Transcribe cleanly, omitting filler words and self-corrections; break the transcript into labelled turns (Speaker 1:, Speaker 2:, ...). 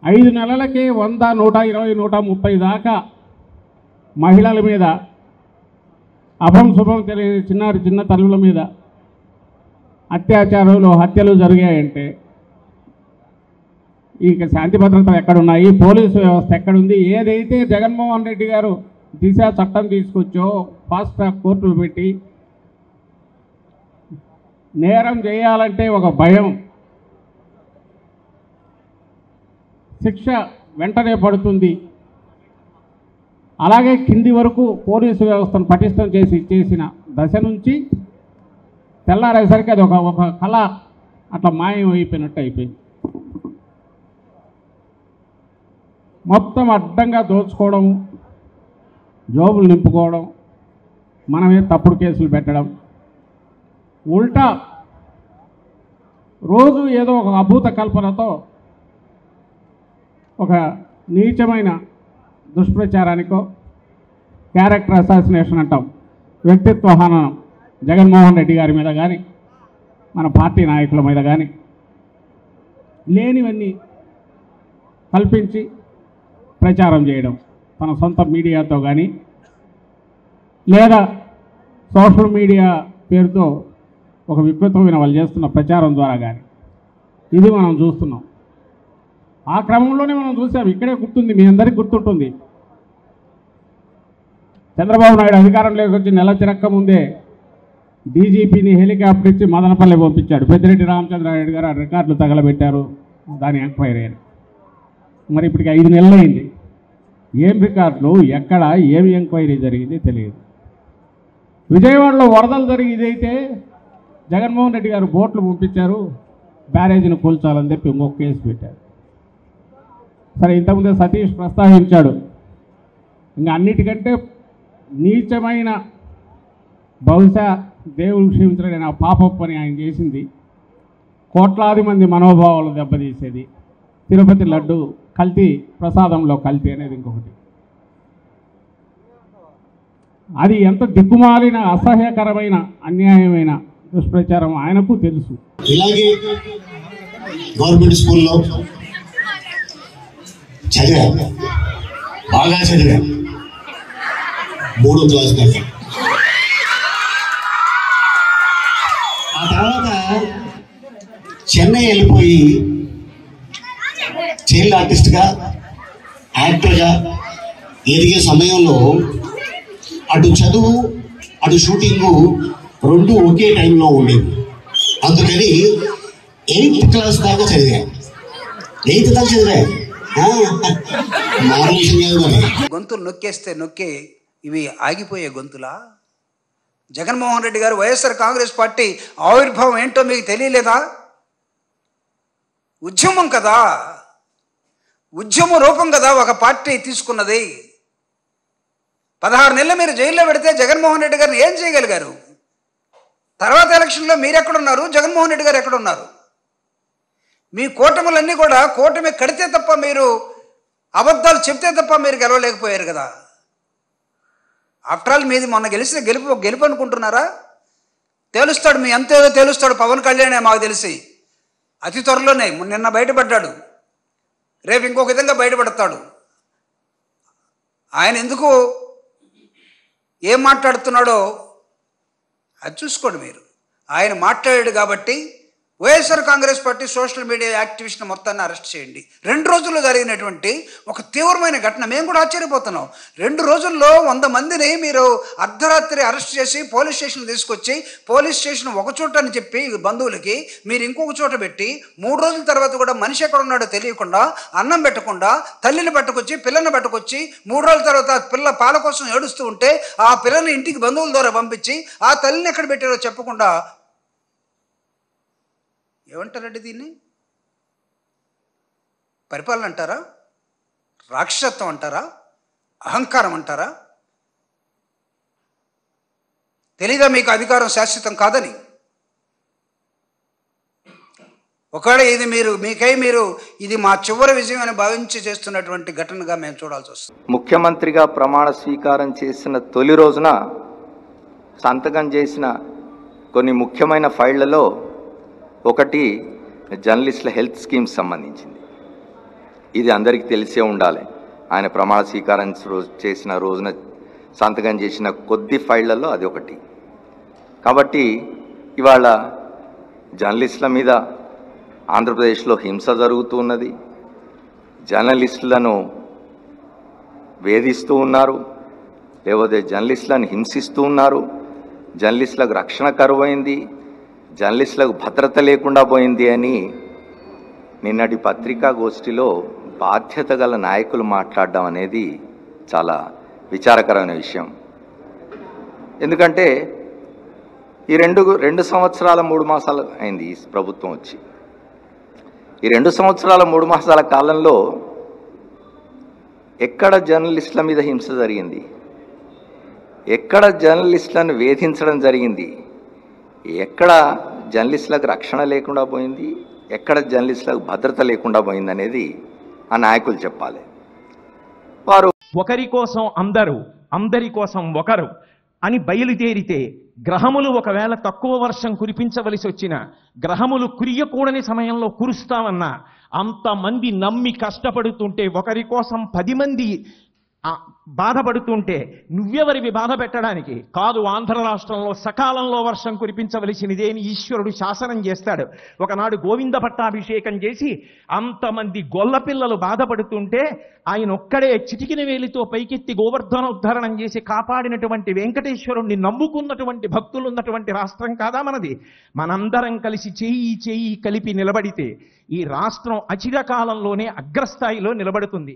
Speaker 1: 5 నెలలకే 100, 120, 130 దాకా మహిళల మీద, అభం శుభం తెలియని చిన్న తల్లుల మీద అత్యాచారాలు, హత్యలు జరిగాయంటే ఇక శాంతి భద్రతలు ఎక్కడున్నాయి? పోలీసు వ్యవస్థ ఎక్కడుంది? ఏదైతే జగన్మోహన్ రెడ్డి గారు దిశ చట్టం తీసుకొచ్చో, ఫాస్ట్ ట్రాక్ కోర్టులు పెట్టి నేరం చేయాలంటే ఒక భయం, శిక్ష వెంటనే పడుతుంది. అలాగే కింది వరకు పోలీసు వ్యవస్థను పటిష్టం చేసిన దశ నుంచి తెల్లారేసరికి అది ఒక కళ అట్లా మాయం అయిపోయినట్టు అయిపోయింది. మొత్తం అడ్డంగా దోచుకోవడం, జోబులు నింపుకోవడం, మనమే తప్పుడు కేసులు పెట్టడం, ఉల్టా రోజు ఏదో ఒక అభూత కల్పనతో ఒక నీచమైన దుష్ప్రచారానికో, క్యారెక్టర్ అసాసినేషన్ అంటాం, వ్యక్తిత్వ హననం జగన్మోహన్ రెడ్డి గారి మీద కానీ మన పార్టీ నాయకుల మీద కానీ లేనివన్నీ కల్పించి ప్రచారం చేయడం, తన సొంత మీడియాతో కానీ లేదా సోషల్ మీడియా పేరుతో ఒక వికృతమైన వాళ్ళు చేస్తున్న ప్రచారం ద్వారా కానీ ఇది మనం చూస్తున్నాం. ఆ క్రమంలోనే మనం చూసాం, ఇక్కడే గుర్తుంది, మీ అందరికీ గుర్తుంటుంది, చంద్రబాబు నాయుడు అధికారంలోకి వచ్చి నెల తిరక్క ముందే డీజీపీని హెలికాప్టర్ ఇచ్చి మదనపల్లి పంపించాడు. పెద్దిరెడ్డి రామచంద్రారెడ్డి గారు ఆ రికార్డులు తగలబెట్టారు, దాని ఎంక్వైరీ అని. మరి ఇప్పటికి 5 నెలలు అయింది. ఏం రికార్డులు, ఎక్కడ, ఏమి ఎంక్వైరీ జరిగింది తెలియదు. విజయవాడలో వరదలు జరిగి ఇదైతే జగన్మోహన్ రెడ్డి గారు బోట్లు పంపించారు, బ్యారేజీని కూల్చాలని చెప్పి ఇంకొక కేసు పెట్టారు. సరే, ఇంతకుముందే సతీష్ ప్రస్తావించాడు, ఇంకా అన్నిటికంటే నీచమైన, బహుశా దేవుడు క్షమించలేని ఆ పాప పని ఆయన చేసింది, కోట్లాది మంది మనోభావాలు దెబ్బతీసేది, తిరుపతి లడ్డు కల్తీ, ప్రసాదంలో కల్తీ అనేది ఇంకొకటి. అది ఎంత దిక్కుమాలిన, అసహ్యకరమైన, అన్యాయమైన దుష్ప్రచారం ఆయనకు తెలుసు.
Speaker 2: ఇలాగే గవర్నమెంట్ స్కూల్లో చదివా, బాగా చదివా, 3వ క్లాస్ దాకా. ఆ తర్వాత చెన్నై వెళ్ళిపోయి చైల్డ్ ఆర్టిస్ట్గా, యాక్టర్గా ఎదిగే సమయంలో అటు చదువు, అటు షూటింగు 2 ఒకే టైంలో ఉండేవి. అందుకని 8th క్లాస్ దాకా చదివా. 8th దాకా చదివా.
Speaker 3: గొంతులు నొక్కేస్తే నొక్కే ఇవి ఆగిపోయే గొంతులా? జగన్మోహన్ రెడ్డి గారు వైఎస్ఆర్ కాంగ్రెస్ పార్టీ ఆవిర్భావం ఏంటో మీకు తెలియలేదా? ఉద్యమం కదా, ఉద్యమ రూపం కదా ఒక పార్టీ తీసుకున్నది. 16 నెలలు మీరు జైల్లో పెడితే జగన్మోహన్ రెడ్డి గారిని ఏం చేయగలిగారు? తర్వాత ఎలక్షన్లో మీరు ఎక్కడున్నారు, జగన్మోహన్ రెడ్డి గారు ఎక్కడున్నారు? మీ కూటములన్నీ కూడా కూటమి కడితే తప్ప, మీరు అబద్ధాలు చెప్తే తప్ప మీరు గెలవలేకపోయారు కదా. ఆఫ్టర్ ఆల్ మీది మొన్న గెలిచిన గెలుపు అనుకుంటున్నారా? తేలుస్తాడు, మీ అంతేదో తేలుస్తాడు పవన్ కళ్యాణ్. మాకు తెలిసి అతి త్వరలోనే, నిన్న బయటపడ్డాడు, రేపు ఇంకొక విధంగా బయటపడతాడు. ఆయన ఎందుకు ఏం మాట్లాడుతున్నాడో అది చూసుకోండి మీరు. ఆయన మాట్లాడాడు కాబట్టి YSR Congress party social media activist మొత్తాన్ని అరెస్ట్ చేయండి. 2 రోజుల్లో జరిగినటువంటి ఒక తీవ్రమైన ఘటన. మేము కూడా ఆశ్చర్యపోతున్నాం. 2 రోజుల్లో 100 మందిని మీరు అర్ధరాత్రి అరెస్ట్ చేసి పోలీస్ స్టేషన్ తీసుకొచ్చి, పోలీస్ స్టేషన్ ఒక చోట అని చెప్పి బంధువులకి మీరు ఇంకొక చోట పెట్టి, 3 రోజుల తర్వాత కూడా మనిషి ఎక్కడ ఉన్నాడో తెలియకుండా, అన్నం పెట్టకుండా, తల్లిని పట్టుకొచ్చి, పిల్లని పట్టుకొచ్చి, 3 రోజుల తర్వాత పిల్ల పాల కోసం ఏడుస్తూ ఉంటే ఆ పిల్లని ఇంటికి బంధువుల ద్వారా పంపించి, ఆ తల్లిని ఎక్కడ పెట్టారో చెప్పకుండా, ఏమంటారండి దీన్ని? పరిపాలన అంటారా? రాక్షసత్వం అంటారా? అహంకారం అంటారా? తెలీదా మీకు అధికారం శాశ్వతం కాదని? ఒకవేళ ఇది మీరు ఇది మా చివరి విజయం అని భావించి చేస్తున్నటువంటి ఘటనగా మేము చూడాల్సి వస్తుంది.
Speaker 4: ముఖ్యమంత్రిగా ప్రమాణ స్వీకారం చేసిన తొలి రోజున సంతకం చేసిన కొన్ని ముఖ్యమైన ఫైళ్లలో ఒకటి జర్నలిస్టుల హెల్త్ స్కీమ్స్ సంబంధించింది. ఇది అందరికీ తెలిసే ఉండాలి. ఆయన ప్రమాణ స్వీకారం చేసిన రోజున సంతకం చేసిన కొద్ది ఫైళ్లలో అది ఒకటి. కాబట్టి ఇవాళ జర్నలిస్టుల మీద ఆంధ్రప్రదేశ్లో హింస జరుగుతూ ఉన్నది. జర్నలిస్టులను వేధిస్తూ ఉన్నారు, లేకపోతే జర్నలిస్టులను హింసిస్తూ ఉన్నారు. జర్నలిస్టులకు రక్షణ కరువైంది, జర్నలిస్టులకు భద్రత లేకుండా పోయింది అని నిన్నటి పత్రికాగోష్ఠిలో బాధ్యత గల నాయకులు మాట్లాడడం అనేది చాలా విచారకరమైన విషయం. ఎందుకంటే ఈ రెండు సంవత్సరాల 3 మాసాలు అయింది ఈ ప్రభుత్వం వచ్చి. ఈ 2 సంవత్సరాల 3 మాసాల కాలంలో ఎక్కడ జర్నలిస్టుల మీద హింస జరిగింది, ఎక్కడ జర్నలిస్టులను వేధించడం జరిగింది, ఎక్కడ జర్నలిస్టులకు రక్షణ లేకుండా పోయింది, ఎక్కడ జర్నలిస్టులకు భద్రత లేకుండా పోయింది అనేది ఆ నాయకులు చెప్పాలి. వారు
Speaker 5: ఒకరి కోసం అందరూ, అందరి కోసం ఒకరు అని బయలుదేరితే గ్రహములు ఒకవేళ తక్కువ వర్షం కురిపించవలసి వచ్చిన, గ్రహములు కురియకూడని సమయంలో కురుస్తామన్నా అంతమంది నమ్మి కష్టపడుతుంటే, ఒకరి కోసం 10 మంది బాధపడుతుంటే నువ్వెవరివి బాధ పెట్టడానికి? కాదు, ఆంధ్ర రాష్ట్రంలో సకాలంలో వర్షం కురిపించవలసినదే అని ఈశ్వరుడు శాసనం చేస్తాడు. ఒకనాడు గోవింద పట్టాభిషేకం చేసి అంతమంది గొల్లపిల్లలు బాధపడుతుంటే ఆయన ఒక్కడే చిటికిన వేలితో పైకెత్తి గోవర్ధన ఉద్ధరణం చేసి కాపాడినటువంటి వెంకటేశ్వరుణ్ణి నమ్ముకున్నటువంటి భక్తులు ఉన్నటువంటి రాష్ట్రం కాదా మనది? మనందరం కలిసి చేయి కలిపి నిలబడితే ఈ రాష్ట్రం అచిరకాలంలోనే అగ్రస్థాయిలో నిలబడుతుంది.